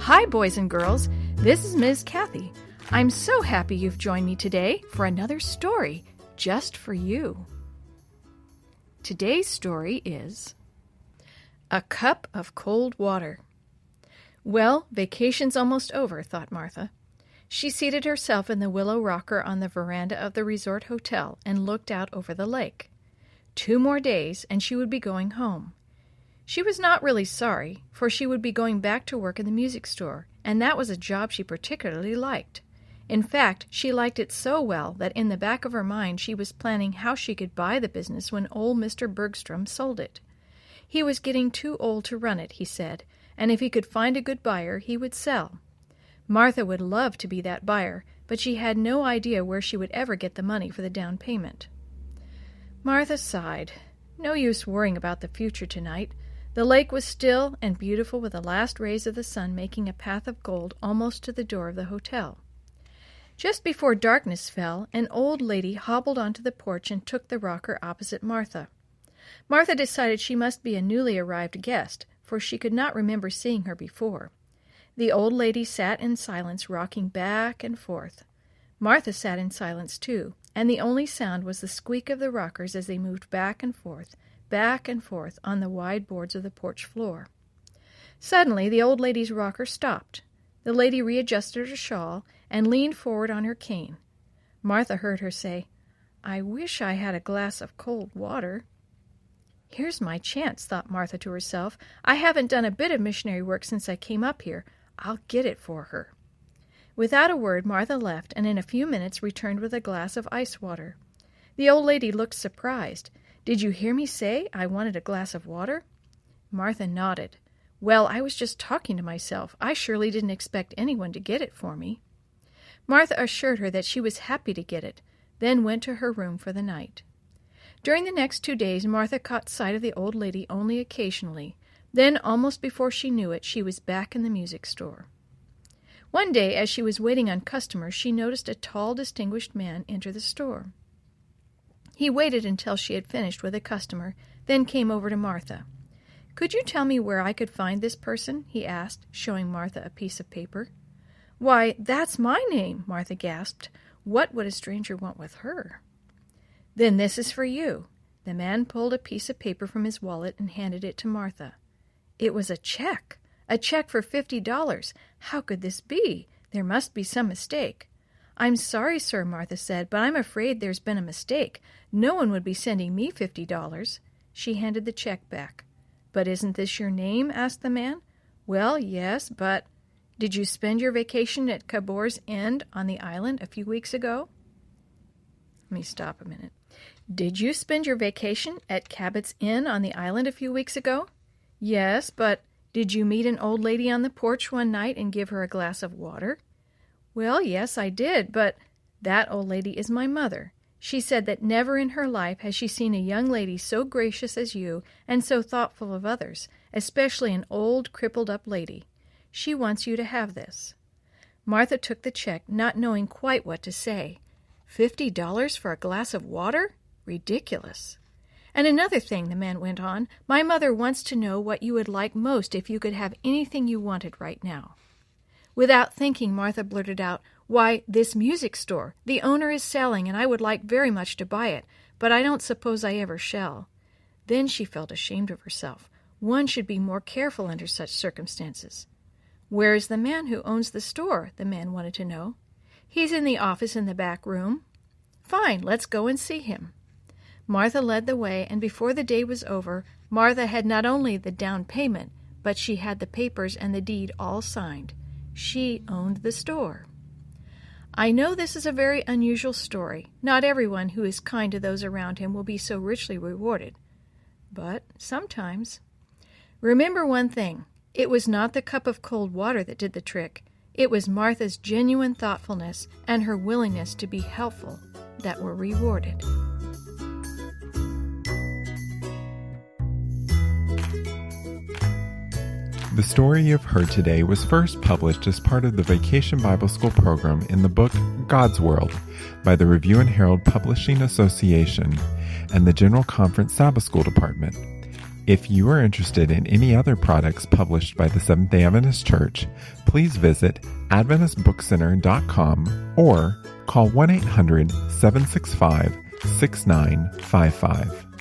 Hi, boys and girls. This is Ms. Kathy. I'm so happy you've joined me today for another story just for you. Today's story is A Cup of Cold Water. Well, vacation's almost over, thought Martha. She seated herself in the willow rocker on the veranda of the resort hotel and looked out over the lake. 2 more days, and she would be going home. She was not really sorry, for she would be going back to work in the music store, and that was a job she particularly liked. In fact, she liked it so well that in the back of her mind she was planning how she could buy the business when old Mr. Bergstrom sold it. He was getting too old to run it, he said, and if he could find a good buyer, he would sell. Martha would love to be that buyer, but she had no idea where she would ever get the money for the down payment. Martha sighed. No use worrying about the future tonight. The lake was still and beautiful with the last rays of the sun making a path of gold almost to the door of the hotel. Just before darkness fell, an old lady hobbled onto the porch and took the rocker opposite Martha. Martha decided she must be a newly arrived guest, for she could not remember seeing her before. The old lady sat in silence, rocking back and forth. Martha sat in silence too, and the only sound was the squeak of the rockers as they moved back and forth on the wide boards of the porch floor. Suddenly, the old lady's rocker stopped. The lady readjusted her shawl and leaned forward on her cane. Martha heard her say, "I wish I had a glass of cold water." "Here's my chance," thought Martha to herself. "I haven't done a bit of missionary work since I came up here. I'll get it for her." Without a word, Martha left, and in a few minutes returned with a glass of ice water. The old lady looked surprised. "Did you hear me say I wanted a glass of water?" Martha nodded. "Well, I was just talking to myself. I surely didn't expect anyone to get it for me." Martha assured her that she was happy to get it, then went to her room for the night. During the next 2 days, Martha caught sight of the old lady only occasionally. Then, almost before she knew it, she was back in the music store. One day, as she was waiting on customers, she noticed a tall, distinguished man enter the store. He waited until she had finished with a customer, then came over to Martha. "Could you tell me where I could find this person?" he asked, showing Martha a piece of paper. "Why, that's my name," Martha gasped. What would a stranger want with her? "Then this is for you." The man pulled a piece of paper from his wallet and handed it to Martha. It was a check for $50. How could this be? There must be some mistake. "I'm sorry, sir," Martha said, "but I'm afraid there's been a mistake. No one would be sending me $50. She handed the check back. "But isn't this your name?" asked the man. "Well, yes, but—" "Did you spend your vacation at Cabour's End on the island a few weeks ago?" Let me stop a minute. "Did you spend your vacation at Cabot's Inn on the island a few weeks ago?" "Yes, but—" "Did you meet an old lady on the porch one night and give her a glass of water?" "Well, yes, I did, but—" "That old lady is my mother. She said that never in her life has she seen a young lady so gracious as you and so thoughtful of others, especially an old, crippled-up lady. She wants you to have this." Martha took the check, not knowing quite what to say. $50 for a glass of water? Ridiculous. "And another thing," the man went on, "my mother wants to know what you would like most if you could have anything you wanted right now." Without thinking, Martha blurted out, "Why, this music store. The owner is selling, and I would like very much to buy it, but I don't suppose I ever shall." Then she felt ashamed of herself. One should be more careful under such circumstances. "Where is the man who owns the store?" the man wanted to know. "He's in the office in the back room." "Fine, let's go and see him." Martha led the way, and before the day was over, Martha had not only the down payment, but she had the papers and the deed all signed. She owned the store. I know this is a very unusual story. Not everyone who is kind to those around him will be so richly rewarded. But sometimes. Remember one thing. It was not the cup of cold water that did the trick. It was Martha's genuine thoughtfulness and her willingness to be helpful that were rewarded. The story you've heard today was first published as part of the Vacation Bible School program in the book God's World by the Review and Herald Publishing Association and the General Conference Sabbath School Department. If you are interested in any other products published by the Seventh-day Adventist Church, please visit AdventistBookCenter.com or call 1-800-765-6955.